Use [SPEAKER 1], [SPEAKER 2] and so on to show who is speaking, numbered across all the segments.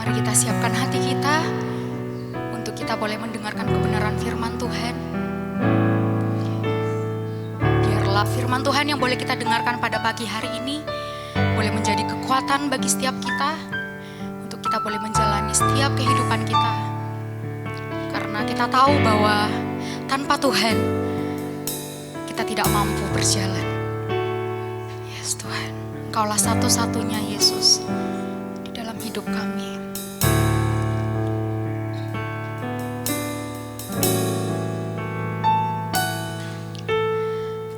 [SPEAKER 1] Mari kita siapkan hati kita untuk kita boleh mendengarkan kebenaran firman Tuhan. Biarlah firman Tuhan yang boleh kita dengarkan pada pagi hari ini boleh menjadi kekuatan bagi setiap kita untuk kita boleh menjalani setiap kehidupan kita. Karena kita tahu bahwa tanpa Tuhan kita tidak mampu berjalan. Yes Tuhan, Engkaulah satu-satunya Yesus di dalam hidup kami.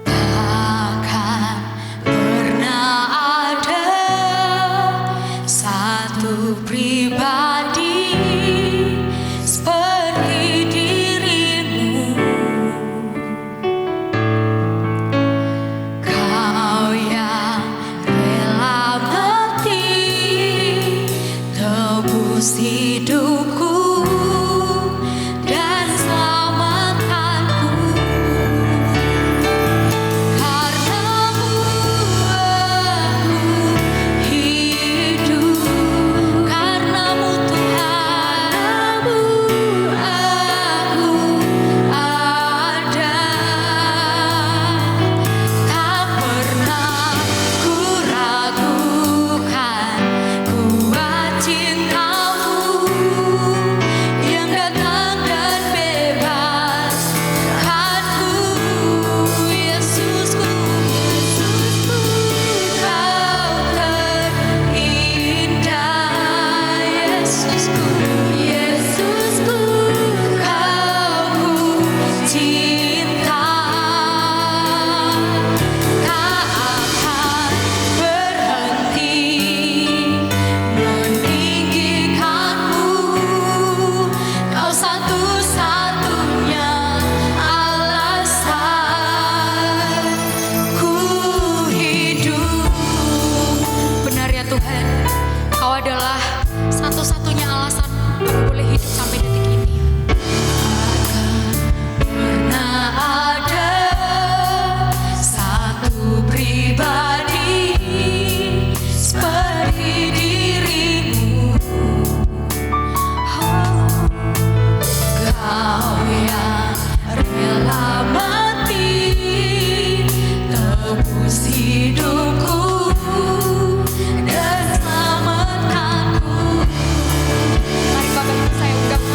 [SPEAKER 1] Takkan pernah ada satu pribadi seperti dirimu. Kau yang rela mati tebus hidupku dan selamatkanku. Karenamu aku hidup, karenamu Tuhan aku ada. Tak pernah ku ragukan kuat cintamu yang datang dan bebaskanku. Yesusku, Yesusku, Kau terindah. Yesusku, Yesusku, Kau ku cinta. Tak akan berhenti meninggikanmu. Kau satu-satunya alasan ku hidup. Benar ya Tuhan, Kau adalah satu-satunya alasan aku boleh hidup sampai detik ini. Pernah ada satu pribadi seperti dirimu. Kau yang rela mati tebus hidupku dan selamatkanku. Mari Bapak Ibu saya undang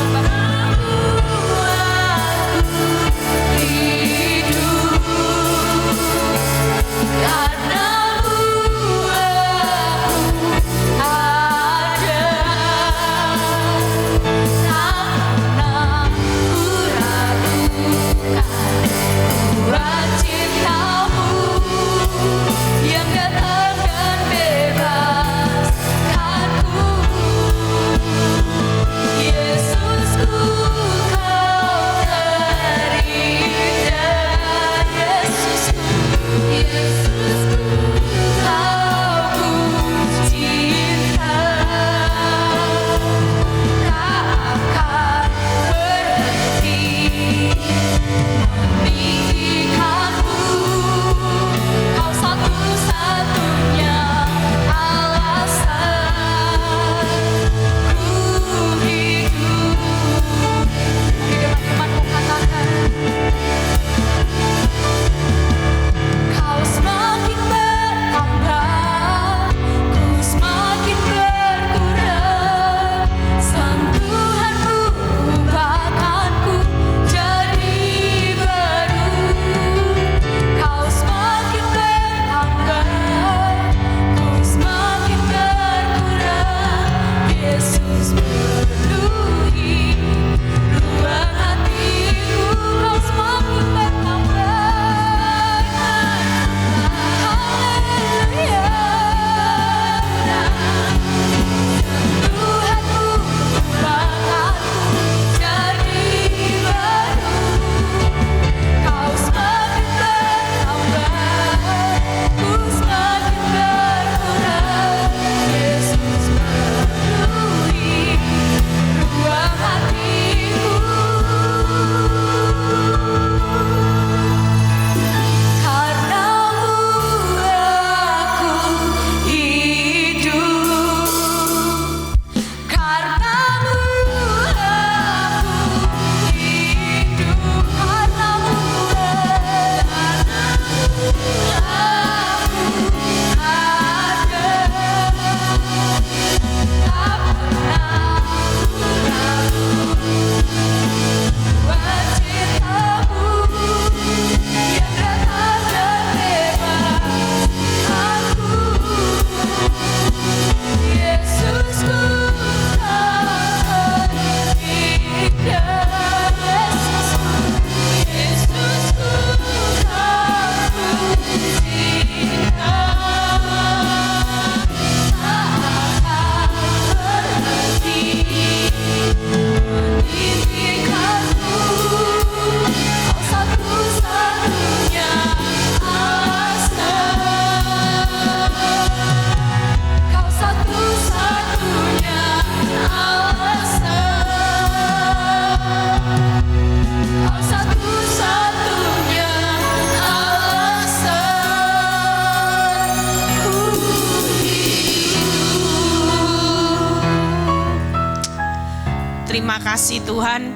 [SPEAKER 2] terima kasih Tuhan.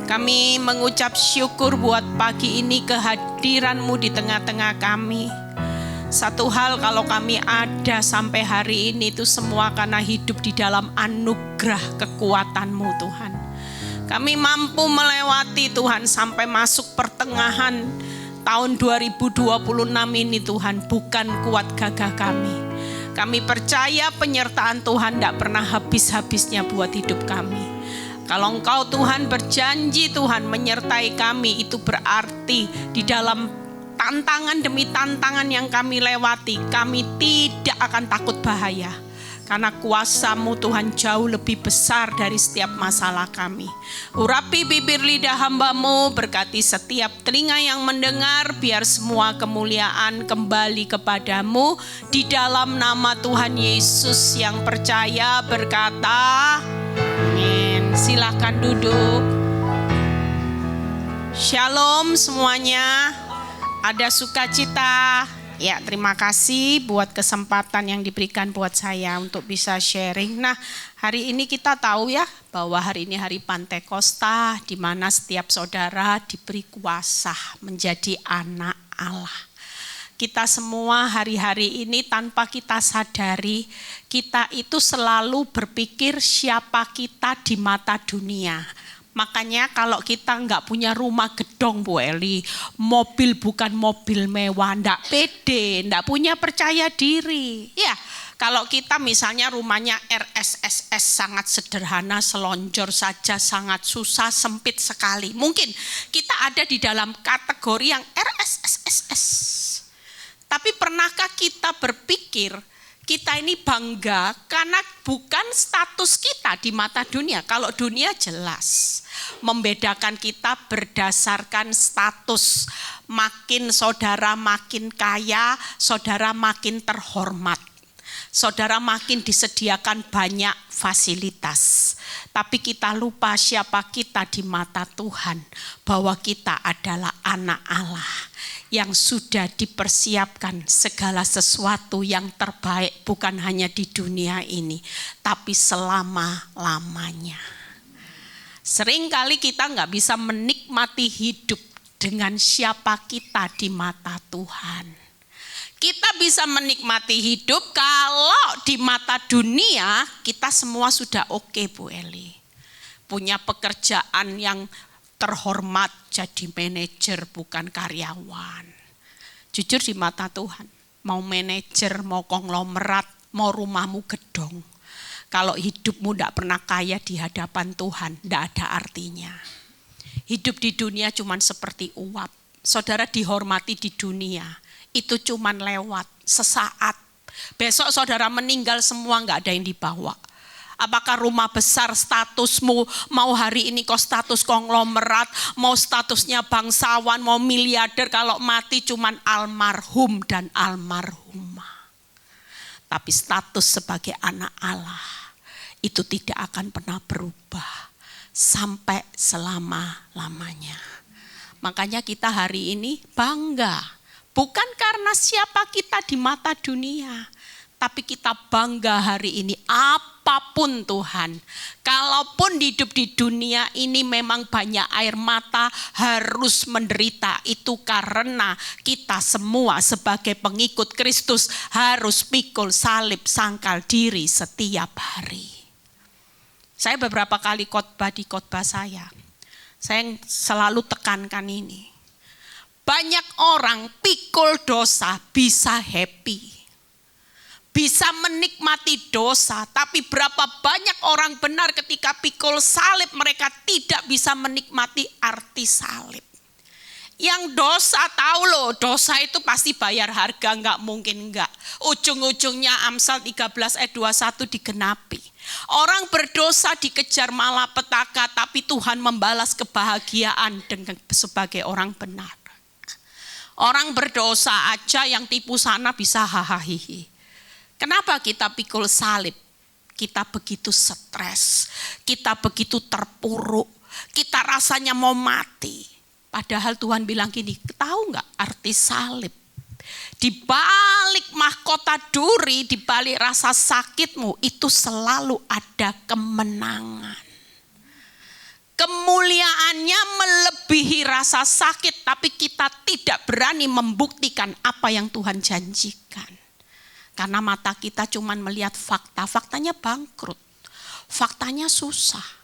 [SPEAKER 2] Kami mengucap syukur buat pagi ini kehadiran-Mu di tengah-tengah kami. Satu hal, kalau kami ada sampai hari ini itu semua karena hidup di dalam anugerah kekuatan-Mu Tuhan. Kami mampu melewati Tuhan sampai masuk pertengahan tahun 2026 ini Tuhan, bukan kuat gagah kami. Kami percaya penyertaan Tuhan tidak pernah habis-habisnya buat hidup kami. Kalau Engkau Tuhan berjanji Tuhan menyertai kami, itu berarti di dalam tantangan demi tantangan yang kami lewati, kami tidak akan takut bahaya. Karena kuasa-Mu Tuhan jauh lebih besar dari setiap masalah kami. Urapi bibir lidah hamba-Mu, berkati setiap telinga yang mendengar, biar semua kemuliaan kembali kepadamu. Di dalam nama Tuhan Yesus yang percaya berkata, amin. Silahkan duduk. Shalom semuanya. Ada sukacita. Ya, terima kasih buat kesempatan yang diberikan buat saya untuk bisa sharing. Nah, hari ini kita tahu ya bahwa hari ini hari Pantekosta, di mana setiap saudara diberi kuasa menjadi anak Allah. Kita semua hari-hari ini tanpa kita sadari, kita itu selalu berpikir siapa kita di mata dunia. Makanya kalau kita nggak punya rumah gedong Bu Eli, mobil bukan mobil mewah, nggak pede, nggak punya percaya diri. Ya, kalau kita misalnya rumahnya RSSS sangat sederhana, selonjor saja, sangat susah, sempit sekali. Mungkin kita ada di dalam kategori yang RSSS. Tapi pernahkah kita berpikir kita ini bangga karena bukan status kita di mata dunia. Kalau dunia jelas membedakan kita berdasarkan status. Makin saudara makin kaya, saudara makin terhormat. Saudara makin disediakan banyak fasilitas. Tapi kita lupa siapa kita di mata Tuhan. Bahwa kita adalah anak Allah yang sudah dipersiapkan segala sesuatu yang terbaik, bukan hanya di dunia ini, tapi selama-lamanya. Seringkali kita nggak bisa menikmati hidup dengan siapa kita di mata Tuhan. Kita bisa menikmati hidup kalau di mata dunia kita semua sudah oke Bu Eli. Punya pekerjaan yang terhormat, jadi manajer bukan karyawan. Jujur di mata Tuhan, mau manajer, mau konglomerat, mau rumahmu gedong. Kalau hidupmu tidak pernah kaya di hadapan Tuhan, tidak ada artinya. Hidup di dunia cuma seperti uap. Saudara dihormati di dunia, itu cuma lewat, sesaat. Besok saudara meninggal semua nggak ada yang dibawa. Apakah rumah besar statusmu, mau hari ini kau status konglomerat, mau statusnya bangsawan, mau miliarder, kalau mati cuman almarhum dan almarhumah. Tapi status sebagai anak Allah itu tidak akan pernah berubah sampai selama-lamanya. Makanya kita hari ini bangga, bukan karena siapa kita di mata dunia, tapi kita bangga hari ini apapun Tuhan. Kalaupun hidup di dunia ini memang banyak air mata, harus menderita. Itu karena kita semua sebagai pengikut Kristus harus pikul salib sangkal diri setiap hari. Saya beberapa kali khotbah di khotbah saya selalu tekankan ini. Banyak orang pikul dosa bisa happy. Bisa menikmati dosa, tapi berapa banyak orang benar ketika pikul salib mereka tidak bisa menikmati arti salib. Yang dosa tahu loh, dosa itu pasti bayar harga, enggak mungkin enggak. Ujung-ujungnya Amsal 13 ayat 21 digenapi. Orang berdosa dikejar malapetaka, tapi Tuhan membalas kebahagiaan dengan sebagai orang benar. Orang berdosa aja yang tipu sana bisa hahaha. Kenapa kita pikul salib? Kita begitu stres, kita begitu terpuruk, kita rasanya mau mati. Padahal Tuhan bilang gini, tahu nggak arti salib? Di balik mahkota duri, di balik rasa sakitmu, itu selalu ada kemenangan. Kemuliaannya melebihi rasa sakit, tapi kita tidak berani membuktikan apa yang Tuhan janjikan. Karena mata kita cuma melihat fakta, faktanya bangkrut, faktanya susah.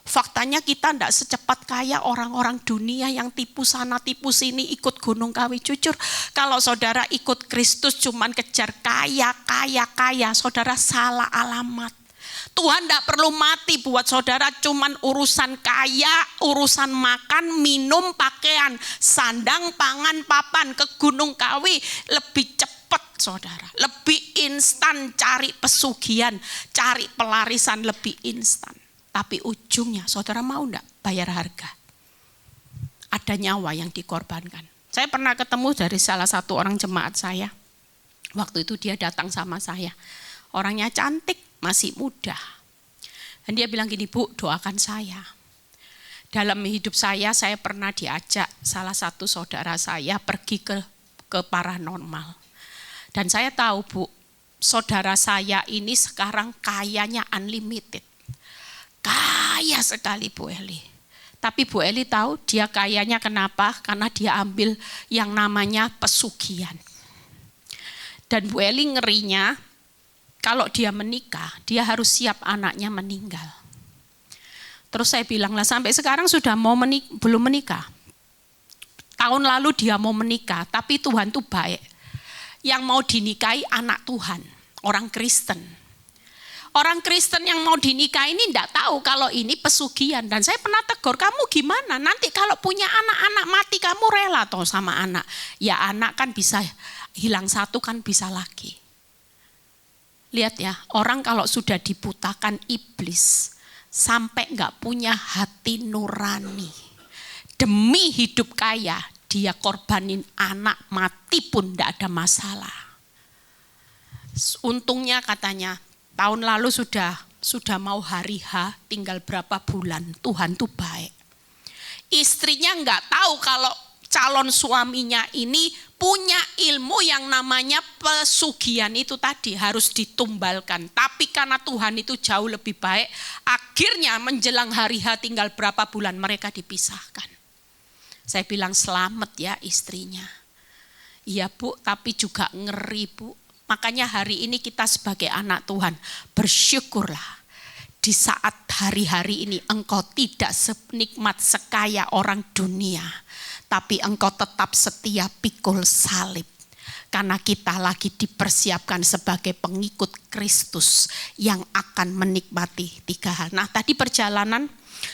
[SPEAKER 2] Faktanya kita tidak secepat kayak orang-orang dunia yang tipu sana tipu sini ikut Gunung Kawi. Jujur, kalau saudara ikut Kristus cuma kejar kaya, saudara salah alamat. Tuhan tidak perlu mati buat saudara, cuman urusan kaya, urusan makan, minum, pakaian, sandang, pangan, papan. Ke Gunung Kawi lebih cepat saudara, lebih instan cari pesugihan, cari pelarisan lebih instan. Tapi ujungnya saudara mau enggak bayar harga? Ada nyawa yang dikorbankan. Saya pernah ketemu dari salah satu orang jemaat saya. Waktu itu dia datang sama saya. Orangnya cantik, masih muda. Dan dia bilang gini, Bu, doakan saya. Dalam hidup saya pernah diajak salah satu saudara saya pergi ke paranormal. Dan saya tahu, Bu, saudara saya ini sekarang kayanya unlimited. Kaya sekali Bu Eli. Tapi Bu Eli tahu dia kayanya kenapa? Karena dia ambil yang namanya pesugihan. Dan Bu Eli ngerinya, kalau dia menikah, dia harus siap anaknya meninggal. Terus saya bilang, lah sampai sekarang sudah belum menikah. Tahun lalu dia mau menikah, tapi Tuhan tuh baik. Yang mau dinikahi anak Tuhan, orang Kristen. Orang Kristen yang mau dinikahi ini enggak tahu kalau ini pesugihan. Dan saya pernah tegur, kamu gimana? Nanti kalau punya anak-anak mati, kamu rela toh sama anak? Ya anak kan bisa hilang satu kan bisa lagi. Lihat ya, orang kalau sudah dibutakan iblis, sampai enggak punya hati nurani. Demi hidup kaya, dia korbanin anak mati pun enggak ada masalah. Untungnya katanya, tahun lalu sudah mau hari H, tinggal berapa bulan, Tuhan tuh baik. Istrinya enggak tahu kalau calon suaminya ini punya ilmu yang namanya pesugihan itu tadi harus ditumbalkan. Tapi karena Tuhan itu jauh lebih baik, akhirnya menjelang hari H tinggal berapa bulan mereka dipisahkan. Saya bilang selamat ya istrinya. Iya Bu, tapi juga ngeri Bu. Makanya hari ini kita sebagai anak Tuhan bersyukurlah. Di saat hari-hari ini engkau tidak senikmat sekaya orang dunia. Tapi engkau tetap setia pikul salib. Karena kita lagi dipersiapkan sebagai pengikut Kristus yang akan menikmati 3 hal. Nah tadi perjalanan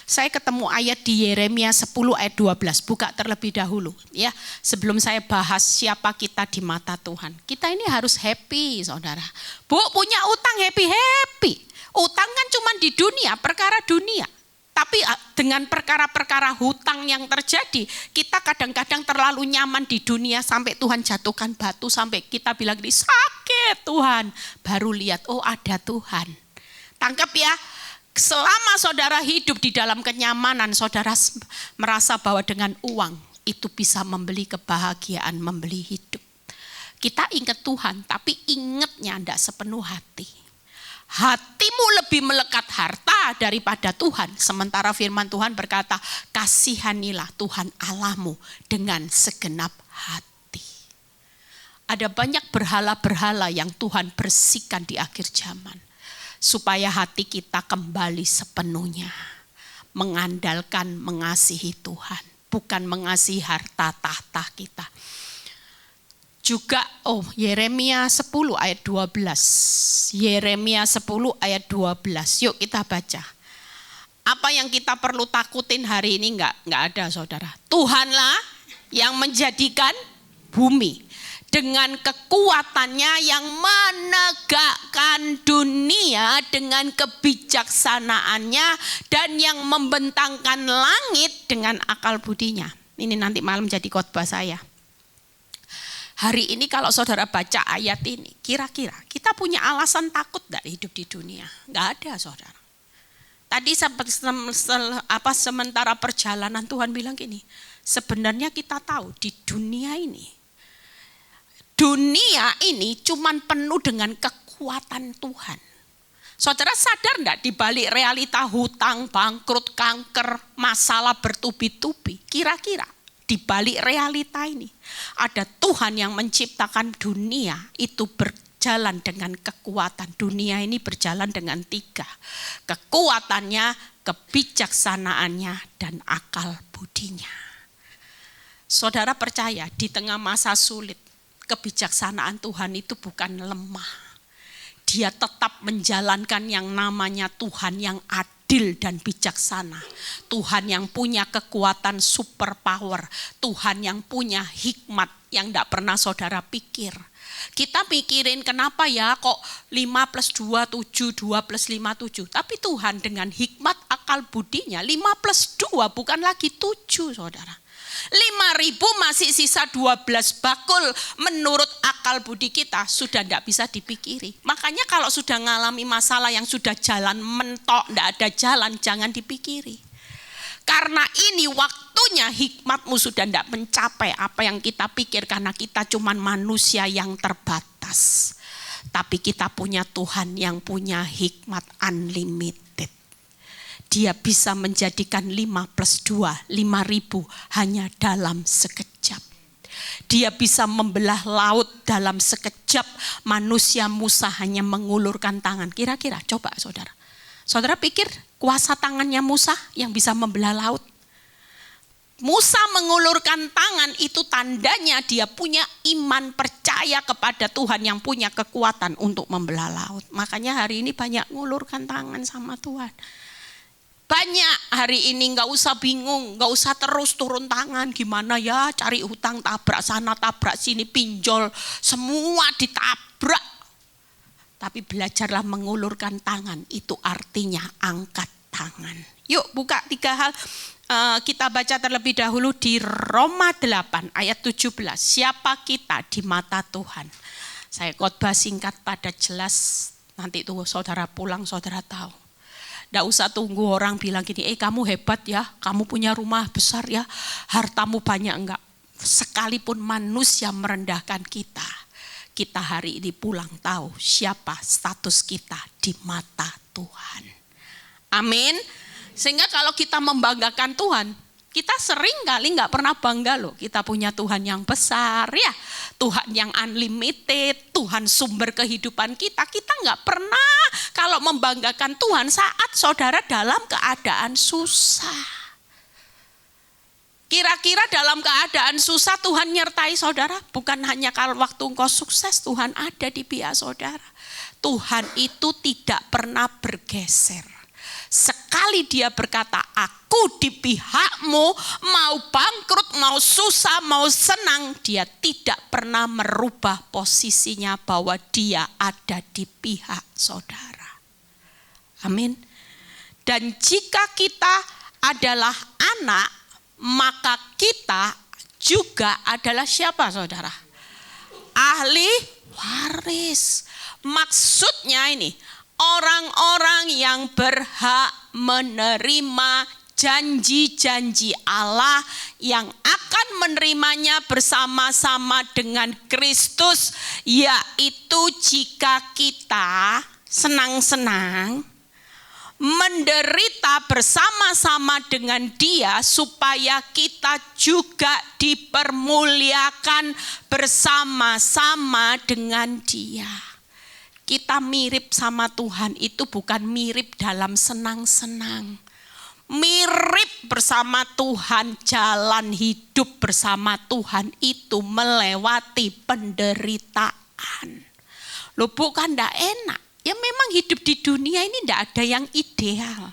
[SPEAKER 2] saya ketemu ayat di Yeremia 10 ayat 12. Buka terlebih dahulu ya. Sebelum saya bahas siapa kita di mata Tuhan. Kita ini harus happy saudara. Bu punya utang happy-happy. Utang kan cuma di dunia, perkara dunia. Tapi dengan perkara-perkara hutang yang terjadi, kita kadang-kadang terlalu nyaman di dunia sampai Tuhan jatuhkan batu, sampai kita bilang ini sakit Tuhan. Baru lihat, oh ada Tuhan. Tangkap ya, selama saudara hidup di dalam kenyamanan, saudara merasa bahwa dengan uang itu bisa membeli kebahagiaan, membeli hidup. Kita ingat Tuhan, tapi ingatnya tidak sepenuh hati. Hatimu lebih melekat harta daripada Tuhan. Sementara firman Tuhan berkata, kasihanilah Tuhan Allahmu dengan segenap hati. Ada banyak berhala-berhala yang Tuhan bersihkan di akhir zaman. Supaya hati kita kembali sepenuhnya. Mengandalkan, mengasihi Tuhan. Bukan mengasihi harta tahta kita. Juga Yeremia 10 ayat 12. Yeremia 10 ayat 12. Yuk kita baca. Apa yang kita perlu takutin hari ini enggak ada saudara. Tuhanlah yang menjadikan bumi dengan kekuatannya yang menegakkan dunia dengan kebijaksanaannya dan yang membentangkan langit dengan akal budinya. Ini nanti malam jadi khotbah saya. Hari ini kalau saudara baca ayat ini, kira-kira kita punya alasan takut gak hidup di dunia? Gak ada saudara. Tadi sementara perjalanan Tuhan bilang gini, sebenarnya kita tahu di dunia ini cuman penuh dengan kekuatan Tuhan. Saudara sadar enggak di balik realita hutang, bangkrut, kanker, masalah bertubi-tubi, kira-kira di balik realita ini ada Tuhan yang menciptakan dunia itu berjalan dengan kekuatan. Dunia ini berjalan dengan 3. Kekuatannya, kebijaksanaannya, dan akal budinya. Saudara percaya di tengah masa sulit, kebijaksanaan Tuhan itu bukan lemah. Dia tetap menjalankan yang namanya Tuhan yang adil dan bijaksana. Tuhan yang punya kekuatan super power. Tuhan yang punya hikmat yang tidak pernah saudara pikir. Kita pikirin kenapa ya kok 5 plus 2, 7, 2 plus 5, 7. Tapi Tuhan dengan hikmat akal budinya 5 plus 2 bukan lagi 7 saudara. 5.000 masih sisa 12 bakul, menurut akal budi kita sudah tidak bisa dipikiri. Makanya kalau sudah mengalami masalah yang sudah jalan mentok, tidak ada jalan, jangan dipikiri. Karena ini waktunya hikmatmu sudah tidak mencapai apa yang kita pikir, karena kita cuma manusia yang terbatas. Tapi kita punya Tuhan yang punya hikmat unlimited. Dia bisa menjadikan 5 plus 2, 5.000 hanya dalam sekejap. Dia bisa membelah laut dalam sekejap. Manusia Musa hanya mengulurkan tangan. Kira-kira coba saudara. Saudara pikir kuasa tangannya Musa yang bisa membelah laut? Musa mengulurkan tangan itu tandanya dia punya iman, percaya kepada Tuhan yang punya kekuatan untuk membelah laut. Makanya hari ini banyak mengulurkan tangan sama Tuhan. Banyak hari ini gak usah bingung, gak usah terus turun tangan. Gimana ya cari hutang, tabrak sana, tabrak sini, pinjol, semua ditabrak. Tapi belajarlah mengulurkan tangan, itu artinya angkat tangan. Yuk buka 3 hal, kita baca terlebih dahulu di Roma 8 ayat 17. Siapa kita di mata Tuhan? Saya khotbah singkat pada jelas, nanti tuh saudara pulang saudara tahu. Tidak usah tunggu orang bilang gini, kamu hebat ya, kamu punya rumah besar ya, hartamu banyak, enggak. Sekalipun manusia merendahkan kita, kita hari ini pulang tahu siapa status kita di mata Tuhan. Amin. Sehingga kalau kita membanggakan Tuhan, kita sering kali enggak pernah bangga loh. Kita punya Tuhan yang besar ya, Tuhan yang unlimited, Tuhan sumber kehidupan kita. Kita enggak pernah kalau membanggakan Tuhan saat saudara dalam keadaan susah. Kira-kira dalam keadaan susah Tuhan nyertai saudara? Bukan hanya kalau waktu engkau sukses, Tuhan ada di pihak saudara. Tuhan itu tidak pernah bergeser. Sekali dia berkata, aku di pihakmu, mau bangkrut, mau susah, mau senang, dia tidak pernah merubah posisinya bahwa dia ada di pihak saudara. Amin. Dan jika kita adalah anak, maka kita juga adalah siapa saudara? Ahli waris. Maksudnya ini, orang-orang yang berhak menerima janji-janji Allah yang akan menerimanya bersama-sama dengan Kristus, yaitu jika kita senang-senang menderita bersama-sama dengan Dia supaya kita juga dipermuliakan bersama-sama dengan Dia. Kita mirip sama Tuhan itu bukan mirip dalam senang-senang. Mirip bersama Tuhan, jalan hidup bersama Tuhan itu melewati penderitaan. Loh bukan enggak enak. Ya memang hidup di dunia ini enggak ada yang ideal.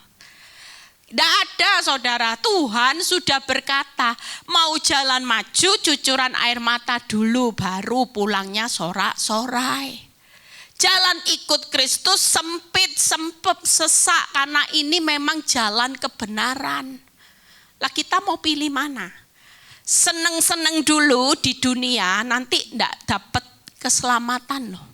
[SPEAKER 2] Enggak ada saudara. Tuhan sudah berkata, mau jalan maju cucuran air mata dulu, baru pulangnya sorak-sorai. Jalan ikut Kristus sempit, sempit, sesak, karena ini memang jalan kebenaran. Lah kita mau pilih mana? Seneng-seneng dulu di dunia, nanti enggak dapat keselamatan loh.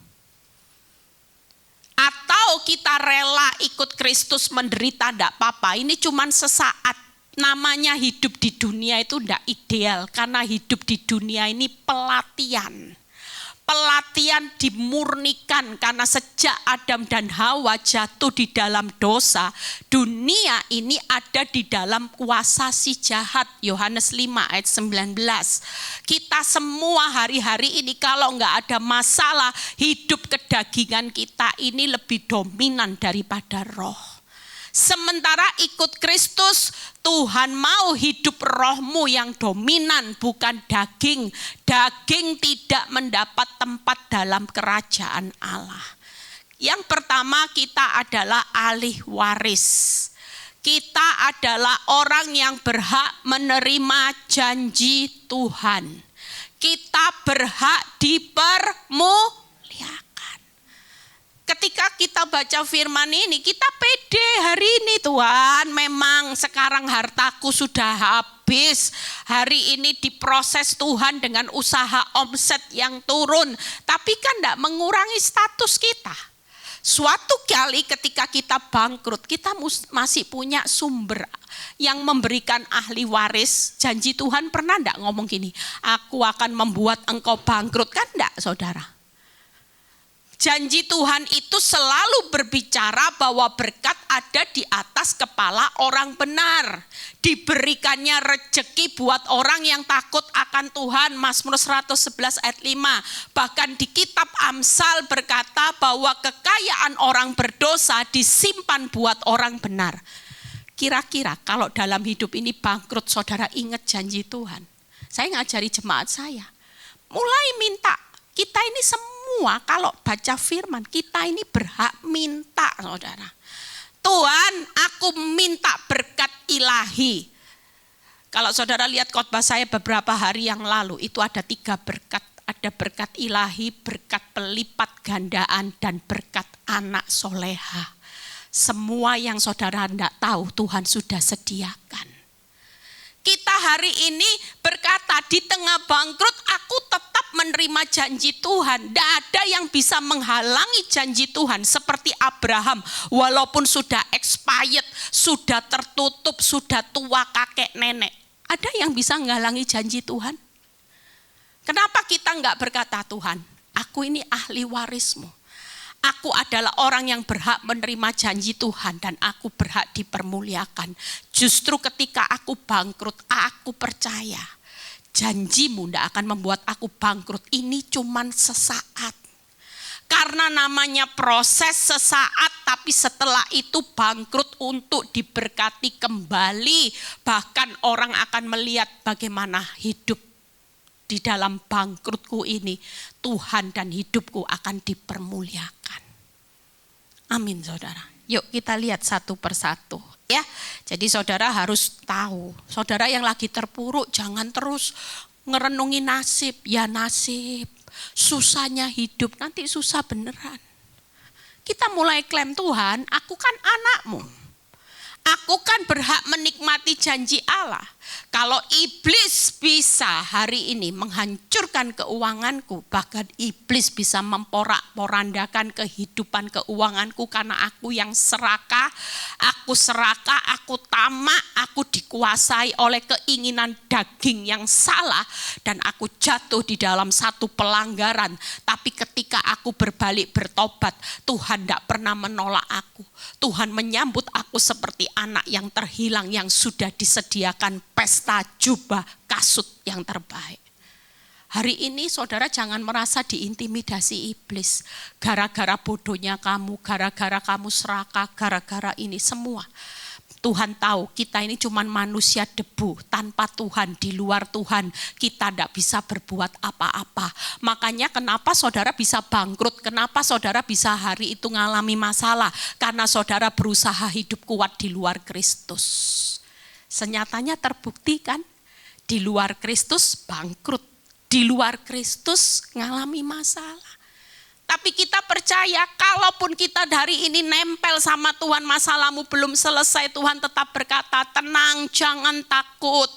[SPEAKER 2] Atau kita rela ikut Kristus menderita enggak apa-apa, ini cuman sesaat. Namanya hidup di dunia itu enggak ideal, karena hidup di dunia ini pelatihan. pelatihan dimurnikan karena sejak Adam dan Hawa jatuh di dalam dosa, dunia ini ada di dalam kuasa si jahat. Yohanes 5 ayat 19. Kita semua hari-hari ini kalau nggak ada masalah, hidup kedagingan kita ini lebih dominan daripada roh. Sementara ikut Kristus, Tuhan mau hidup rohmu yang dominan, bukan daging. Daging tidak mendapat tempat dalam kerajaan Allah. Yang pertama, kita adalah ahli waris. Kita adalah orang yang berhak menerima janji Tuhan. Kita berhak dipermuliakan. Ketika kita baca firman ini, kita pede hari ini, Tuhan, memang sekarang hartaku sudah habis. Hari ini diproses Tuhan dengan usaha omset yang turun. Tapi kan tidak mengurangi status kita. Suatu kali ketika kita bangkrut, kita masih punya sumber yang memberikan ahli waris. Janji Tuhan pernah tidak ngomong gini, aku akan membuat engkau bangkrut, kan tidak, saudara? Janji Tuhan itu selalu berbicara bahwa berkat ada di atas kepala orang benar. Diberikannya rejeki buat orang yang takut akan Tuhan. Mazmur 111 ayat 5. Bahkan di kitab Amsal berkata bahwa kekayaan orang berdosa disimpan buat orang benar. Kira-kira kalau dalam hidup ini bangkrut, saudara ingat janji Tuhan. Saya ngajari jemaat saya. Mulai minta. Kita ini semua kalau baca firman, kita ini berhak minta, saudara. Tuhan, aku minta berkat ilahi. Kalau saudara lihat khotbah saya beberapa hari yang lalu, itu ada 3 berkat. Ada berkat ilahi, berkat pelipat gandaan, dan berkat anak soleha. Semua yang saudara tidak tahu, Tuhan sudah sediakan. Kita hari ini berkata di tengah bangkrut aku tetap menerima janji Tuhan. Tidak ada yang bisa menghalangi janji Tuhan seperti Abraham. Walaupun sudah expired, sudah tertutup, sudah tua kakek nenek. Ada yang bisa menghalangi janji Tuhan? Kenapa kita enggak berkata, Tuhan, aku ini ahli warismu. Aku adalah orang yang berhak menerima janji Tuhan dan aku berhak dipermuliakan. Justru ketika aku bangkrut, aku percaya janjimu tidak akan membuat aku bangkrut. Ini cuman sesaat. Karena namanya proses sesaat, tapi setelah itu bangkrut untuk diberkati kembali. Bahkan orang akan melihat bagaimana hidup di dalam bangkrutku ini, Tuhan dan hidupku akan dipermuliakan. Amin, saudara. Yuk kita lihat satu persatu. Ya, jadi saudara harus tahu, saudara yang lagi terpuruk jangan terus ngerenungi nasib. Ya nasib, susahnya hidup, nanti susah beneran. Kita mulai klaim, Tuhan, aku kan anakmu. Aku kan berhak menikmati janji Allah. Kalau iblis bisa hari ini menghancurkan keuanganku, bahkan iblis bisa memporak-porandakan kehidupan keuanganku karena aku yang serakah, aku tamak, aku dikuasai oleh keinginan daging yang salah dan aku jatuh di dalam satu pelanggaran. Tapi ketika aku berbalik bertobat, Tuhan tidak pernah menolak aku. Tuhan menyambut aku seperti anak yang terhilang yang sudah disediakan pesta jubah kasut yang terbaik. Hari ini saudara jangan merasa diintimidasi iblis. Gara-gara bodohnya kamu, gara-gara kamu serakah, gara-gara ini semua. Tuhan tahu kita ini cuma manusia debu. Tanpa Tuhan, di luar Tuhan, kita tidak bisa berbuat apa-apa. Makanya kenapa saudara bisa bangkrut, kenapa saudara bisa hari itu ngalami masalah. Karena saudara berusaha hidup kuat di luar Kristus. Senyatanya terbukti kan, di luar Kristus bangkrut. Di luar Kristus ngalami masalah. Tapi kita percaya kalaupun kita hari ini nempel sama Tuhan, masalahmu belum selesai, Tuhan tetap berkata, tenang, jangan takut.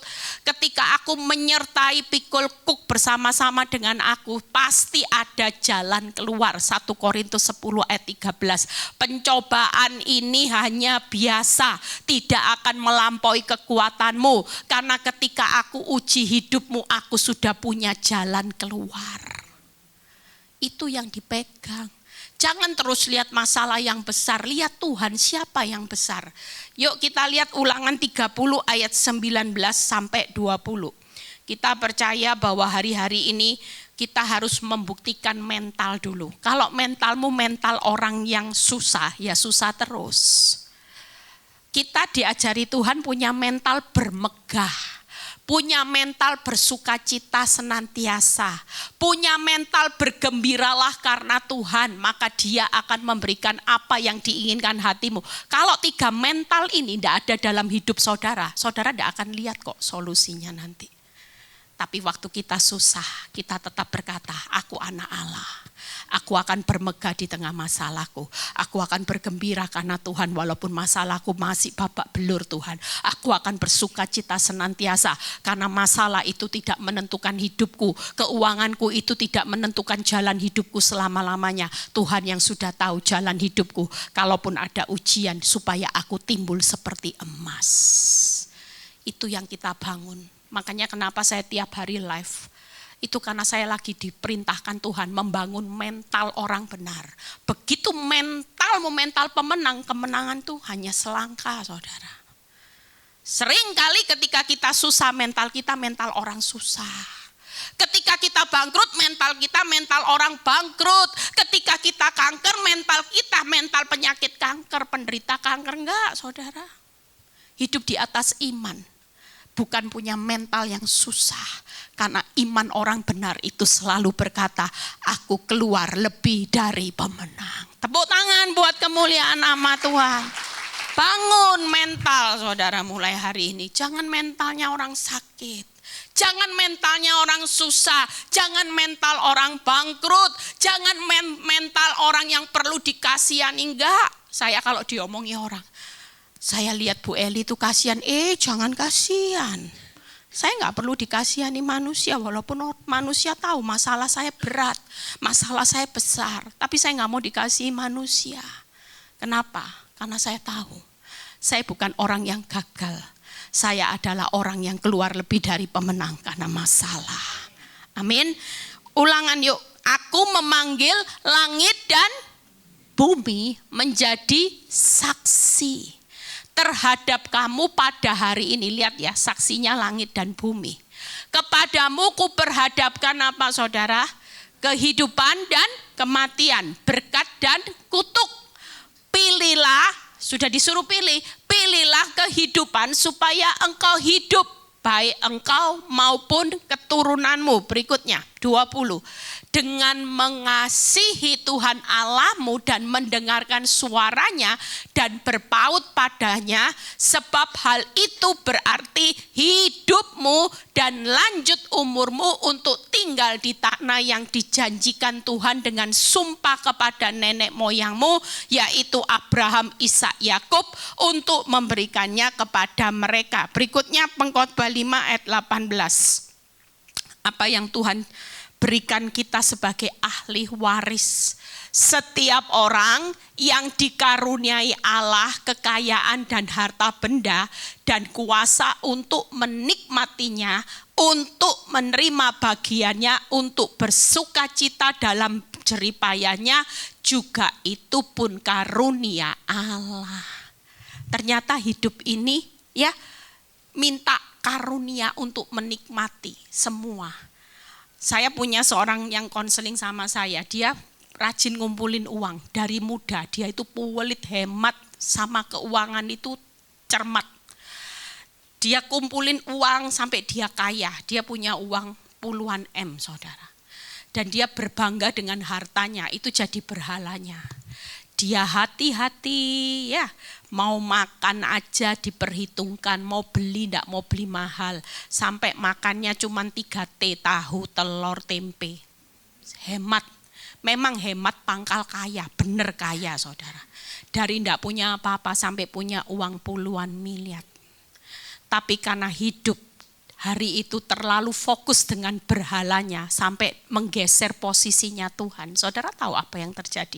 [SPEAKER 2] Ketika aku menyertai pikul kuk bersama-sama dengan aku, pasti ada jalan keluar. 1 Korintus 10 ayat 13. Pencobaan ini hanya biasa, tidak akan melampaui kekuatanmu. Karena ketika aku uji hidupmu, aku sudah punya jalan keluar. Itu yang dipegang. Jangan terus lihat masalah yang besar, lihat Tuhan siapa yang besar. Yuk kita lihat Ulangan 30 ayat 19 sampai 20. Kita percaya bahwa hari-hari ini kita harus membuktikan mental dulu. Kalau mentalmu mental orang yang susah, ya susah terus. Kita diajari Tuhan punya mental bermegah. Punya mental bersukacita senantiasa. Punya mental bergembiralah karena Tuhan. Maka Dia akan memberikan apa yang diinginkan hatimu. Kalau 3 mental ini tidak ada dalam hidup saudara, saudara tidak akan lihat kok solusinya nanti. Tapi waktu kita susah, kita tetap berkata, aku anak Allah. Aku akan bermegah di tengah masalahku. Aku akan bergembira karena Tuhan walaupun masalahku masih babak belur Tuhan. Aku akan bersuka cita senantiasa karena masalah itu tidak menentukan hidupku. Keuanganku itu tidak menentukan jalan hidupku selama-lamanya. Tuhan yang sudah tahu jalan hidupku. Kalaupun ada ujian supaya aku timbul seperti emas. Itu yang kita bangun. Makanya kenapa saya tiap hari live. Itu karena saya lagi diperintahkan Tuhan membangun mental orang benar. Begitu mental pemenang, kemenangan tuh hanya selangkah saudara. Sering kali ketika kita susah mental kita mental orang susah. Ketika kita bangkrut mental kita mental orang bangkrut. Ketika kita kanker mental kita mental penyakit kanker, penderita kanker. Enggak saudara. Hidup di atas iman. Bukan punya mental yang susah. Karena iman orang benar itu selalu berkata, aku keluar lebih dari pemenang. Tepuk tangan buat kemuliaan nama Tuhan. Bangun mental saudara mulai hari ini. Jangan mentalnya orang sakit. Jangan mentalnya orang susah. Jangan mental orang bangkrut. Jangan mental orang yang perlu dikasihani. Enggak. Saya kalau diomongi orang. Saya lihat Bu Eli itu kasihan. Jangan kasihan. Saya nggak perlu dikasihani manusia walaupun manusia tahu masalah saya berat, masalah saya besar. Tapi saya nggak mau dikasihi manusia. Kenapa? Karena saya tahu saya bukan orang yang gagal. Saya adalah orang yang keluar lebih dari pemenang karena masalah. Amin. Ulangan yuk. Aku memanggil langit dan bumi menjadi saksi terhadap kamu pada hari ini. Lihat ya, saksinya langit dan bumi. Kepadamu ku perhadapkan apa saudara? Kehidupan dan kematian, berkat dan kutuk. Pilihlah, sudah disuruh pilih, pilihlah kehidupan supaya engkau hidup. Baik engkau maupun keturunanmu. Berikutnya 20. Dengan mengasihi Tuhan Allahmu dan mendengarkan suaranya dan berpaut padanya. Sebab hal itu berarti hidupmu dan lanjut umurmu untuk tinggal di tanah yang dijanjikan Tuhan dengan sumpah kepada nenek moyangmu. Yaitu Abraham, Ishak, Yakub untuk memberikannya kepada mereka. Berikutnya Pengkhotbah 5 ayat 18. Apa yang Tuhan berikan kita sebagai ahli waris. Setiap orang yang dikaruniai Allah kekayaan dan harta benda dan kuasa untuk menikmatinya, untuk menerima bagiannya, untuk bersukacita dalam jeripayanya, juga itu pun karunia Allah. Ternyata hidup ini ya minta karunia untuk menikmati semua. Saya punya seorang yang konseling sama saya, dia rajin ngumpulin uang dari muda, dia itu pelit, hemat sama keuangan itu cermat. Dia kumpulin uang sampai dia kaya, dia punya uang puluhan M saudara. Dan dia berbangga dengan hartanya, itu jadi berhalanya. Dia hati-hati ya, mau makan aja diperhitungkan, mau beli enggak mau beli mahal. Sampai makannya cuma 3T, tahu, telur, tempe. Hemat, memang hemat pangkal kaya, bener kaya saudara. Dari enggak punya apa-apa sampai punya uang puluhan miliar. Tapi karena hidup hari itu terlalu fokus dengan berhalanya sampai menggeser posisinya Tuhan. Saudara tahu apa yang terjadi?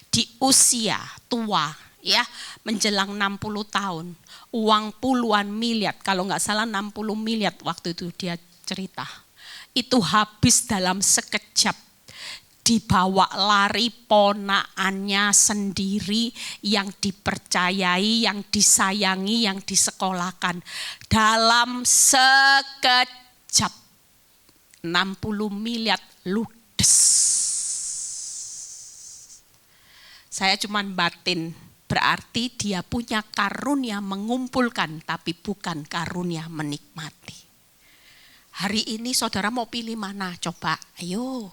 [SPEAKER 2] Di usia tua ya, menjelang 60 tahun, uang puluhan miliar, kalau nggak salah 60 miliar waktu itu dia cerita. Itu habis dalam sekejap. dibawa lari ponakannya sendiri yang dipercayai, yang disayangi, yang disekolahkan. Dalam sekejap 60 miliar ludes. Saya cuman batin, berarti dia punya karunia mengumpulkan tapi bukan karunia menikmati. Hari ini saudara mau pilih mana? Coba, ayo.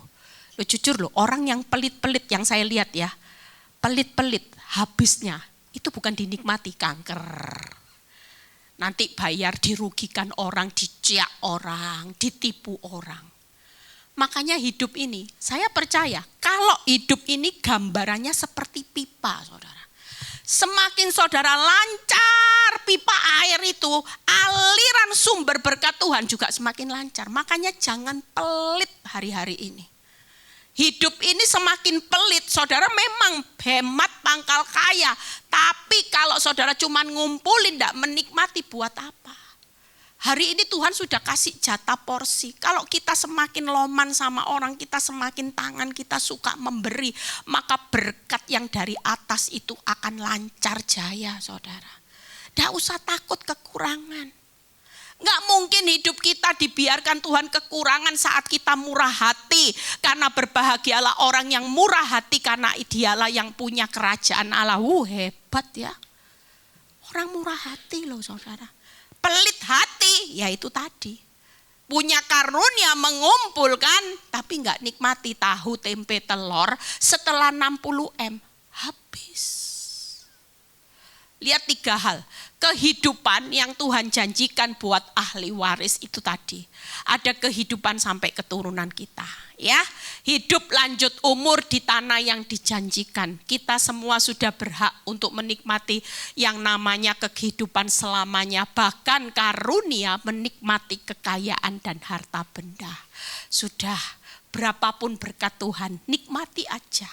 [SPEAKER 2] Lo jujur loh, orang yang pelit-pelit yang saya lihat ya, pelit-pelit habisnya itu bukan dinikmati, kanker. Nanti bayar, dirugikan orang, diciak orang, ditipu orang. Makanya hidup ini, saya percaya kalau hidup ini gambarannya seperti pipa, saudara. Semakin saudara lancar pipa air itu, aliran sumber berkat Tuhan juga semakin lancar. Makanya jangan pelit hari-hari ini. Hidup ini semakin pelit, saudara memang hemat pangkal kaya. Tapi kalau saudara cuma ngumpulin, tidak menikmati, buat apa? Hari ini Tuhan sudah kasih jatah porsi. Kalau kita semakin loman sama orang, kita semakin tangan kita suka memberi, maka berkat yang dari atas itu akan lancar jaya, saudara. Tidak usah takut kekurangan. Nggak mungkin hidup kita dibiarkan Tuhan kekurangan saat kita murah hati. Karena berbahagialah orang yang murah hati karena dialah yang punya kerajaan Allah. Hebat ya. Orang murah hati loh saudara. Pelit hati, ya itu tadi. Punya karunia mengumpulkan tapi nggak nikmati tahu, tempe, telur. Setelah 60M habis. Lihat 3 hal. Kehidupan yang Tuhan janjikan buat ahli waris itu tadi. Ada kehidupan sampai keturunan kita. Ya, hidup lanjut umur di tanah yang dijanjikan. Kita semua sudah berhak untuk menikmati yang namanya kehidupan selamanya. Bahkan karunia menikmati kekayaan dan harta benda. Sudah, berapapun berkat Tuhan, nikmati aja.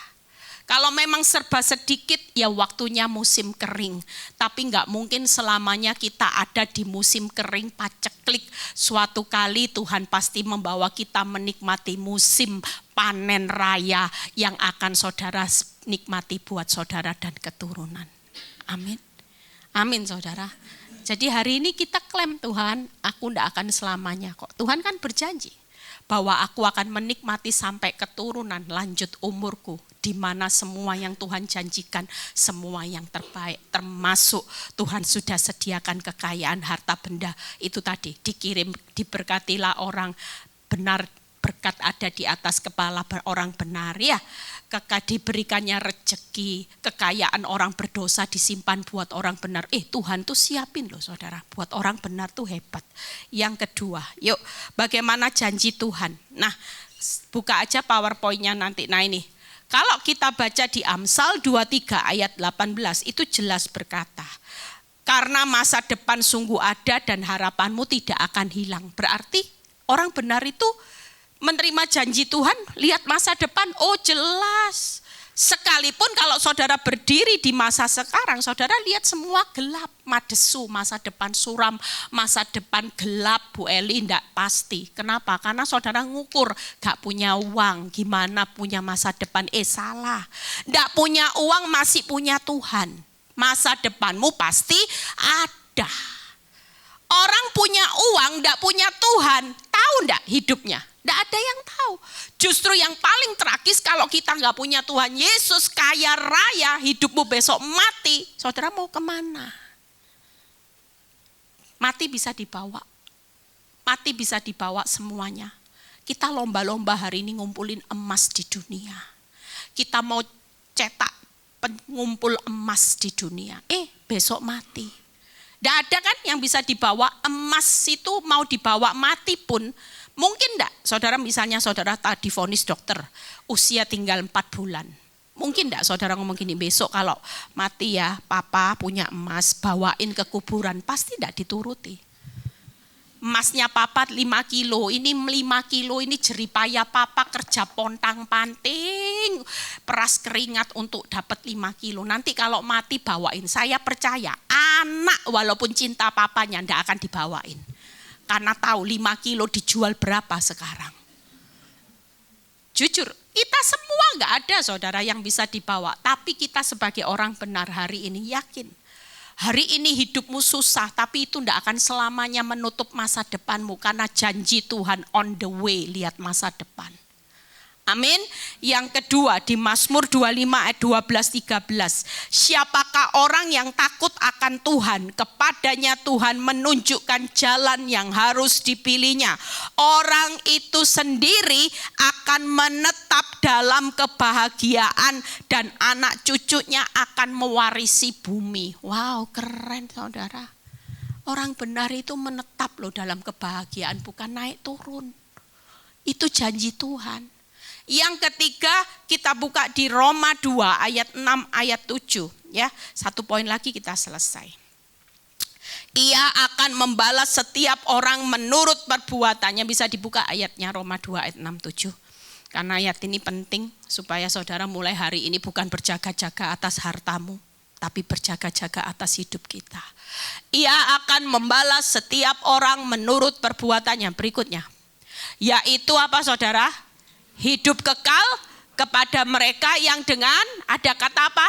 [SPEAKER 2] Kalau memang serba sedikit, ya waktunya musim kering. Tapi enggak mungkin selamanya kita ada di musim kering paceklik. Suatu kali Tuhan pasti membawa kita menikmati musim panen raya yang akan saudara nikmati buat saudara dan keturunan. Amin. Amin saudara. Jadi hari ini kita klaim Tuhan, aku enggak akan selamanya kok. Tuhan kan berjanji bahwa aku akan menikmati sampai keturunan lanjut umurku. Di mana semua yang Tuhan janjikan, semua yang terbaik, termasuk Tuhan sudah sediakan kekayaan harta benda. Itu tadi, dikirim, diberkatilah orang benar, berkat ada di atas kepala orang benar ya. Diberikannya rezeki, kekayaan orang berdosa disimpan buat orang benar. Tuhan tuh siapin loh saudara, buat orang benar tuh hebat. Yang kedua, yuk bagaimana janji Tuhan. Nah buka aja PowerPoint-nya nanti, nah ini. Kalau kita baca di Amsal 23 ayat 18 itu jelas berkata, karena masa depan sungguh ada dan harapanmu tidak akan hilang. Berarti orang benar itu menerima janji Tuhan, lihat masa depan, oh jelas. Sekalipun kalau saudara berdiri di masa sekarang, saudara lihat semua gelap, madesu, masa depan suram, masa depan gelap, Bu Eli enggak pasti. Kenapa? Karena saudara ngukur, gak punya uang, gimana punya masa depan? Salah. Enggak punya uang, masih punya Tuhan. Masa depanmu pasti ada. Orang punya uang, enggak punya Tuhan, tahu enggak hidupnya? Enggak ada yang tahu. Justru yang paling tragis kalau kita enggak punya Tuhan Yesus, kaya raya, hidupmu besok mati. Saudara mau kemana? Mati bisa dibawa. Mati bisa dibawa semuanya. Kita lomba-lomba hari ini ngumpulin emas di dunia. Kita mau cetak pengumpul emas di dunia. Besok mati. Enggak ada kan yang bisa dibawa emas itu, mau dibawa mati pun. Mungkin enggak, saudara misalnya saudara tadi vonis dokter, usia tinggal 4 bulan. Mungkin enggak saudara ngomong gini, besok kalau mati ya papa punya emas, bawain ke kuburan, pasti enggak dituruti. Emasnya papa 5 kilo, ini 5 kilo, ini jeripaya papa kerja pontang panting, peras keringat untuk dapat 5 kilo. Nanti kalau mati bawain, saya percaya anak walaupun cinta papanya enggak akan dibawain. Karena tahu 5 kilo dijual berapa sekarang. Jujur, Kita semua nggak ada saudara yang bisa dibawa. Tapi kita sebagai orang benar hari ini yakin. Hari ini hidupmu susah, tapi itu tidak akan selamanya menutup masa depanmu. Karena janji Tuhan on the way, lihat masa depan. Amin. Yang kedua di Mazmur 25 ayat 12-13. Siapakah orang yang takut akan Tuhan? Kepadanya Tuhan menunjukkan jalan yang harus dipilihnya. Orang itu sendiri akan menetap dalam kebahagiaan dan anak cucunya akan mewarisi bumi. Wow, keren saudara. Orang benar itu menetap loh dalam kebahagiaan, bukan naik turun. Itu janji Tuhan. Yang ketiga kita buka di Roma 2 ayat 6 ayat 7 ya. Satu poin lagi kita selesai. Ia akan membalas setiap orang menurut perbuatannya. Bisa dibuka ayatnya Roma 2 ayat 6 7. Karena ayat ini penting supaya saudara mulai hari ini bukan berjaga-jaga atas hartamu, tapi berjaga-jaga atas hidup kita. Ia akan membalas setiap orang menurut perbuatannya. Berikutnya. Yaitu apa saudara? Hidup kekal kepada mereka yang dengan ada kata apa?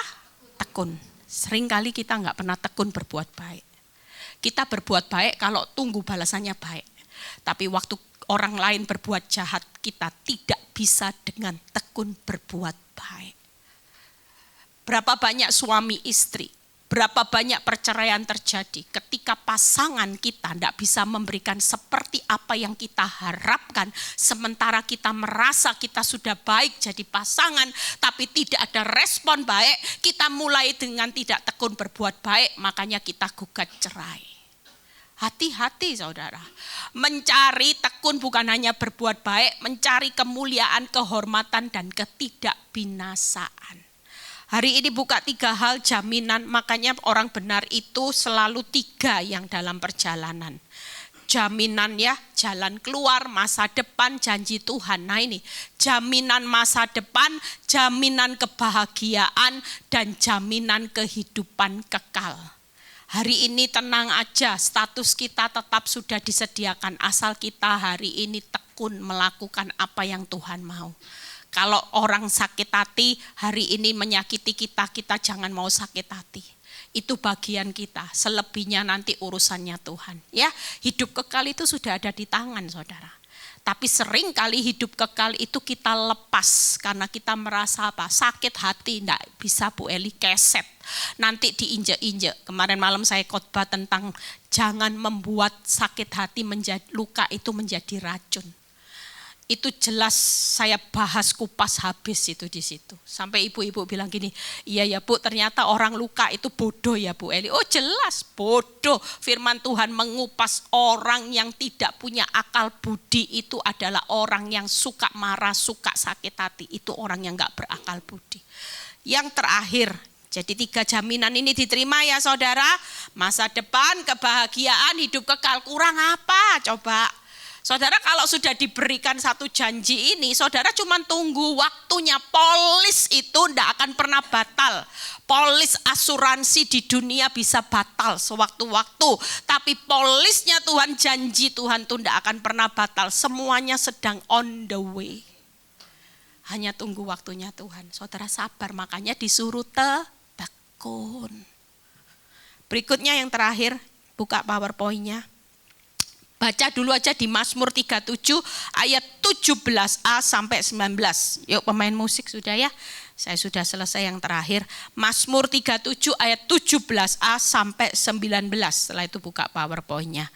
[SPEAKER 2] Tekun. Seringkali kita nggak pernah tekun berbuat baik. Kita berbuat baik kalau tunggu balasannya baik. Tapi waktu orang lain berbuat jahat, kita tidak bisa dengan tekun berbuat baik. Berapa banyak suami istri, berapa banyak perceraian terjadi ketika pasangan kita tidak bisa memberikan seperti apa yang kita harapkan. Sementara kita merasa kita sudah baik jadi pasangan, tapi tidak ada respon baik. Kita mulai dengan tidak tekun berbuat baik, makanya kita gugat cerai. Hati-hati saudara, mencari tekun bukan hanya berbuat baik, mencari kemuliaan, kehormatan dan ketidakbinasaan. Hari ini buka 3 hal jaminan, makanya orang benar itu selalu 3 yang dalam perjalanan. Jaminan ya, jalan keluar, masa depan, janji Tuhan. Nah ini, jaminan masa depan, jaminan kebahagiaan, dan jaminan kehidupan kekal. Hari ini tenang aja, status kita tetap sudah disediakan, asal kita hari ini tekun melakukan apa yang Tuhan mau. Kalau orang sakit hati, hari ini menyakiti kita, kita jangan mau sakit hati. Itu bagian kita, selebihnya nanti urusannya Tuhan. Ya, hidup kekal itu sudah ada di tangan saudara. Tapi sering kali hidup kekal itu kita lepas karena kita merasa apa? Sakit hati, enggak bisa Bu Eli keset. Nanti diinjek-injek. Kemarin malam saya khotbah tentang jangan membuat sakit hati menjadi luka itu menjadi racun. Itu jelas saya bahas kupas habis itu di situ. Sampai ibu-ibu bilang gini, iya ya Bu, ternyata orang luka itu bodoh ya Bu Eli. Oh jelas bodoh. Firman Tuhan mengupas orang yang tidak punya akal budi itu adalah orang yang suka marah, suka sakit hati. Itu orang yang gak berakal budi. Yang terakhir, jadi 3 jaminan ini diterima ya saudara. Masa depan, kebahagiaan, hidup kekal, kurang apa coba? Saudara kalau sudah diberikan satu janji ini, saudara cuma tunggu waktunya. Polis itu tidak akan pernah batal. Polis asuransi di dunia bisa batal sewaktu-waktu. Tapi polisnya Tuhan, janji Tuhan itu tidak akan pernah batal. Semuanya sedang on the way. Hanya tunggu waktunya Tuhan. Saudara sabar, makanya disuruh tekun. Berikutnya yang terakhir, buka PowerPoint-nya. Baca dulu aja di Mazmur 37 ayat 17a sampai 19. Yuk pemain musik sudah ya. Saya sudah selesai yang terakhir. Mazmur 37 ayat 17a sampai 19. Setelah itu buka PowerPoint-nya.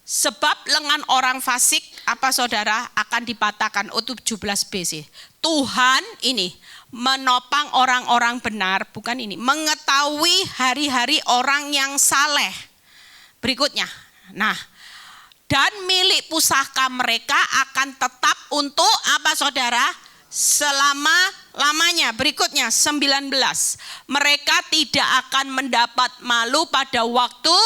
[SPEAKER 2] Sebab lengan orang fasik apa saudara akan dipatahkan. 17b sih. Tuhan ini menopang orang-orang benar, bukan ini. Mengetahui hari-hari orang yang saleh. Berikutnya. Nah, dan milik pusaka mereka akan tetap untuk apa saudara? Selama-lamanya. Berikutnya 19. Mereka tidak akan mendapat malu pada waktu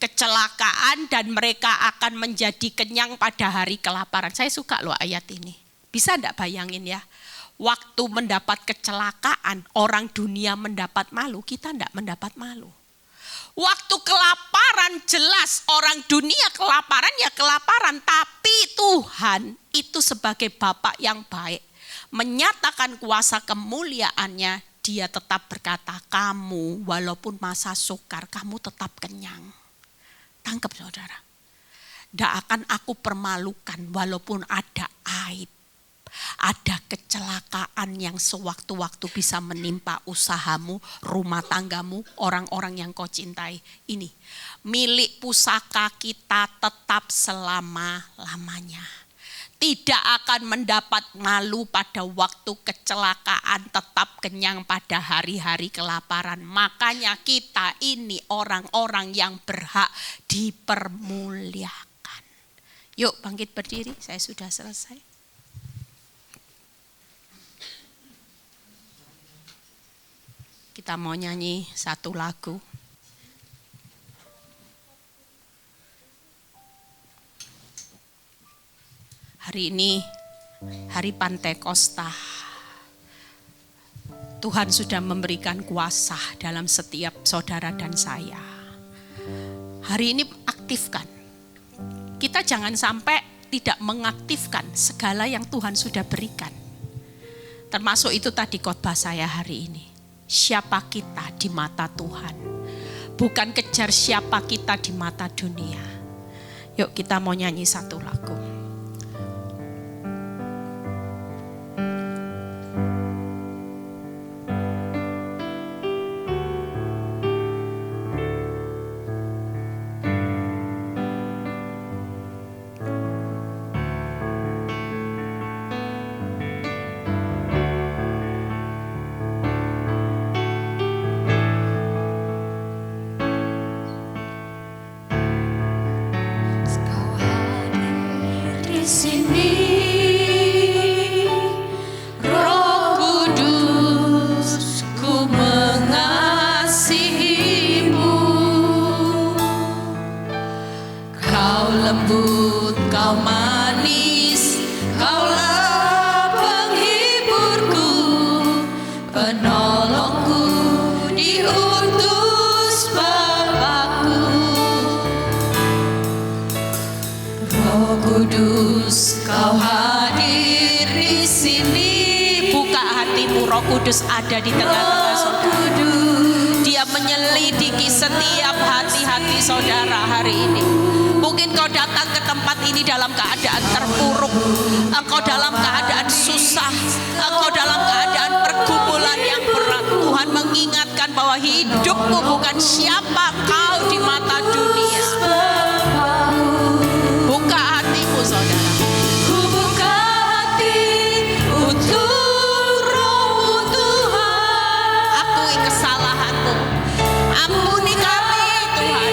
[SPEAKER 2] kecelakaan dan mereka akan menjadi kenyang pada hari kelaparan. Saya suka loh ayat ini. Bisa enggak bayangin ya? Waktu mendapat kecelakaan, orang dunia mendapat malu, kita enggak mendapat malu. Waktu kelaparan jelas orang dunia kelaparan ya kelaparan. Tapi Tuhan itu sebagai Bapa yang baik. menyatakan kuasa kemuliaannya, dia tetap berkata, kamu walaupun masa sukar, kamu tetap kenyang. Tangkap saudara. Tidak akan aku permalukan walaupun ada aib. Ada kecelakaan yang sewaktu-waktu bisa menimpa usahamu, rumah tanggamu, orang-orang yang kau cintai. Ini, milik pusaka kita tetap selama-lamanya. Tidak akan mendapat malu pada waktu kecelakaan, tetap kenyang pada hari-hari kelaparan. Makanya kita ini orang-orang yang berhak dipermuliakan. Yuk bangkit berdiri, saya sudah selesai. Kita mau nyanyi satu lagu. Hari ini hari Pantekosta. Tuhan sudah memberikan kuasa dalam setiap saudara dan saya. Hari ini aktifkan. Kita jangan sampai tidak mengaktifkan segala yang Tuhan sudah berikan. Termasuk itu tadi khotbah saya hari ini. Siapa kita di mata Tuhan. Bukan kejar siapa kita di mata dunia. Yuk kita mau nyanyi satu lagu. Kudus ada di tengah-tengah saudara. Dia menyelidiki setiap hati-hati saudara hari ini. Mungkin kau datang ke tempat ini dalam keadaan terpuruk. Engkau dalam keadaan susah. Engkau dalam keadaan pergumulan yang berat. Tuhan mengingatkan bahwa hidupmu bukan siapa kau di mata dunia. Buka hatimu saudara. Ampuni kami Tuhan.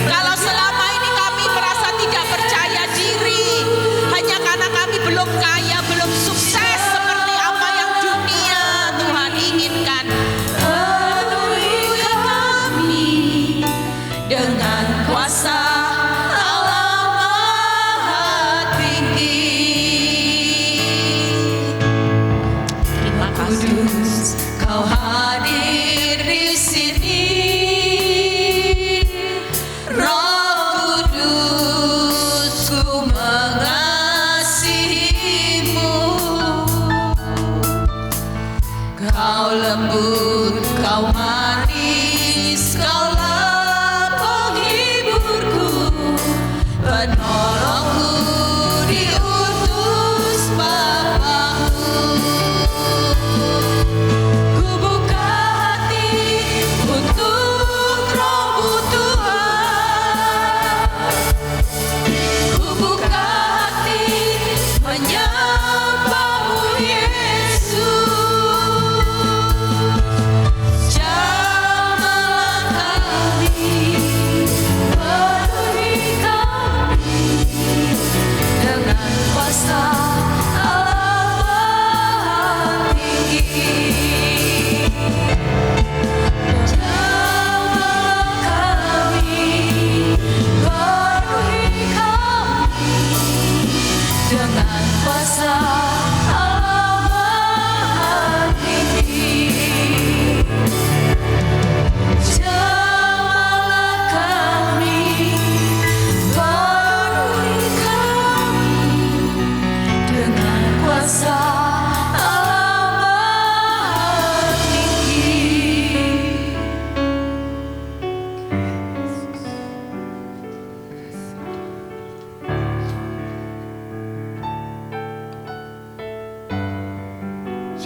[SPEAKER 2] Kalau selama ini kami merasa tidak percaya diri, hanya karena kami belum kaya, belum sukses seperti apa yang dunia Tuhan inginkan. Penuhi kami dengan kuasa Allah Maha Tinggi. Terima kasih Kau hadir di sini. Kau lembut, kau manis, kaulah penghiburku.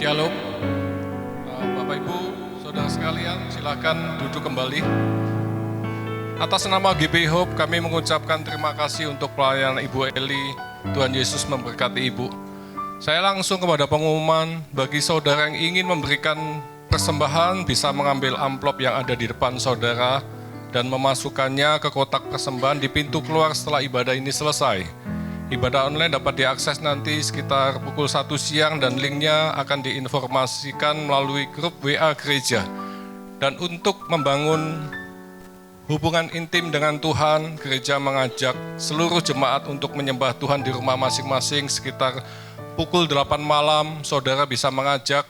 [SPEAKER 3] Shalom, Bapak Ibu, Saudara sekalian, silakan duduk kembali. Atas nama GB Hope, kami mengucapkan terima kasih untuk pelayanan Ibu Eli. Tuhan Yesus memberkati Ibu. Saya langsung kepada pengumuman, bagi saudara yang ingin memberikan persembahan, bisa mengambil amplop yang ada di depan saudara dan memasukkannya ke kotak persembahan di pintu keluar setelah ibadah ini selesai. Ibadah online dapat diakses nanti sekitar pukul 1 siang dan linknya akan diinformasikan melalui grup WA gereja. Dan untuk membangun hubungan intim dengan Tuhan, gereja mengajak seluruh jemaat untuk menyembah Tuhan di rumah masing-masing sekitar pukul 8 malam. Saudara bisa mengajak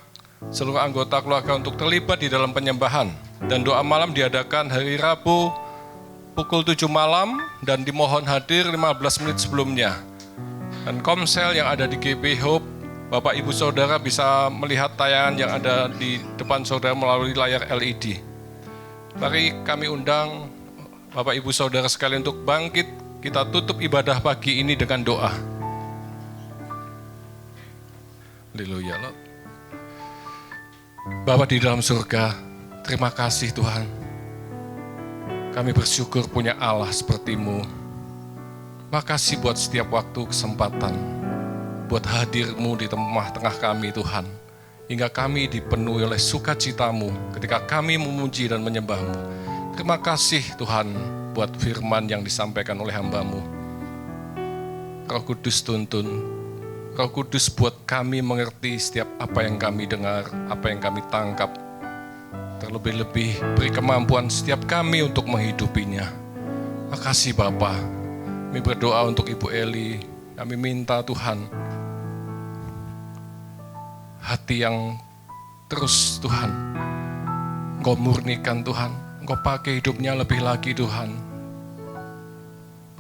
[SPEAKER 3] seluruh anggota keluarga untuk terlibat di dalam penyembahan. Dan doa malam diadakan hari Rabu pukul 7 malam dan dimohon hadir 15 menit sebelumnya. Dan komsel yang ada di GB Hope, Bapak Ibu Saudara bisa melihat tayangan yang ada di depan saudara melalui layar LED. Mari kami undang Bapak Ibu Saudara sekalian untuk bangkit, kita tutup ibadah pagi ini dengan doa. Haleluya. Bapa di dalam surga, terima kasih Tuhan. Kami bersyukur punya Allah seperti-Mu. Makasih buat setiap waktu kesempatan, buat hadir-Mu di tengah-tengah kami Tuhan. Hingga kami dipenuhi oleh sukacita-Mu ketika kami memuji dan menyembah-Mu. Terima kasih Tuhan buat firman yang disampaikan oleh hamba-Mu. Roh Kudus tuntun, Roh Kudus buat kami mengerti setiap apa yang kami dengar, apa yang kami tangkap. Terlebih-lebih beri kemampuan setiap kami untuk menghidupinya. Makasih Bapa. Kami berdoa untuk Ibu Eli. Kami minta Tuhan, hati yang terus Tuhan, Engkau murnikan Tuhan. Engkau pakai hidupnya lebih lagi Tuhan.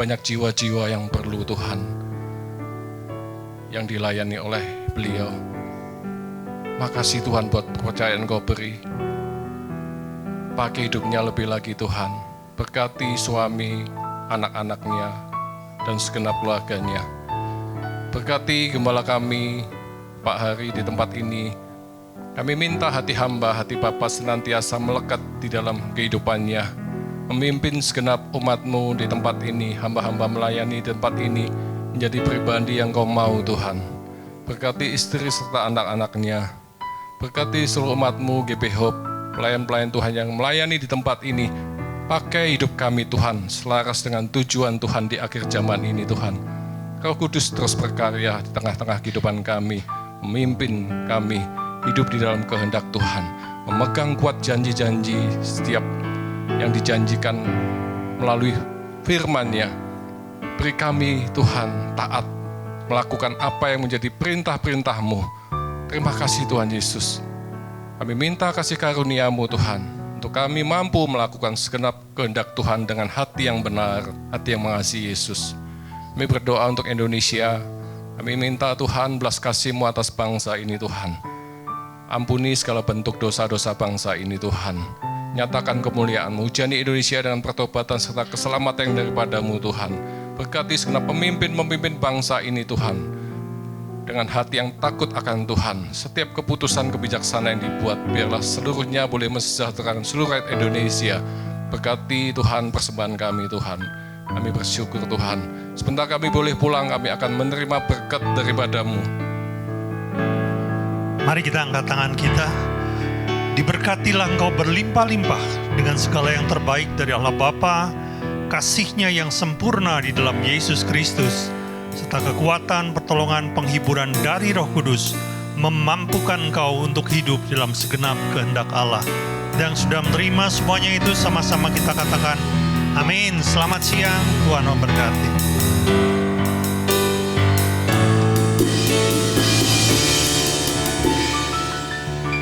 [SPEAKER 3] Banyak jiwa-jiwa yang perlu Tuhan, yang dilayani oleh beliau. Makasih Tuhan buat kepercayaan Engkau beri. Pakai hidupnya lebih lagi Tuhan. Berkati suami, anak-anaknya, dan segenap keluarganya. Berkati gembala kami, Pak Hari di tempat ini. Kami minta hati hamba, hati Bapa senantiasa melekat di dalam kehidupannya. Memimpin segenap umat-Mu di tempat ini, hamba-hamba melayani di tempat ini, menjadi pribadi yang Kau mau Tuhan. Berkati istri serta anak-anaknya. Berkati seluruh umat-Mu GB Hope, pelayan-pelayan Tuhan yang melayani di tempat ini. Pakai hidup kami Tuhan, selaras dengan tujuan Tuhan di akhir zaman ini Tuhan. Roh Kudus terus berkarya di tengah-tengah kehidupan kami, memimpin kami hidup di dalam kehendak Tuhan, memegang kuat janji-janji setiap yang dijanjikan melalui firman-Nya. Beri kami Tuhan taat, melakukan apa yang menjadi perintah-perintah-Mu. Terima kasih Tuhan Yesus. Kami minta kasih karunia-Mu Tuhan, untuk kami mampu melakukan segenap kehendak Tuhan dengan hati yang benar, hati yang mengasihi Yesus. Kami berdoa untuk Indonesia. Kami minta Tuhan belas kasih-Mu atas bangsa ini Tuhan. Ampuni segala bentuk dosa-dosa bangsa ini Tuhan. Nyatakan kemuliaan-Mu. Hujani Indonesia dengan pertobatan serta keselamatan yang daripada-Mu Tuhan. Berkati segenap pemimpin-pemimpin bangsa ini Tuhan. Dengan hati yang takut akan Tuhan, setiap keputusan kebijaksanaan yang dibuat, biarlah seluruhnya boleh mensejahterakan seluruh rakyat Indonesia. Berkati Tuhan persembahan kami Tuhan. Kami bersyukur Tuhan. Sebentar kami boleh pulang, kami akan menerima berkat daripada-Mu.
[SPEAKER 4] Mari kita angkat tangan kita. Diberkatilah Engkau berlimpah-limpah dengan segala yang terbaik dari Allah Bapa, kasih-Nya yang sempurna di dalam Yesus Kristus, serta kekuatan, pertolongan, penghiburan dari Roh Kudus memampukan engkau untuk hidup dalam segenap kehendak Allah. Dan sudah menerima semuanya itu, sama-sama kita katakan amin. Selamat siang, Tuhan memberkati.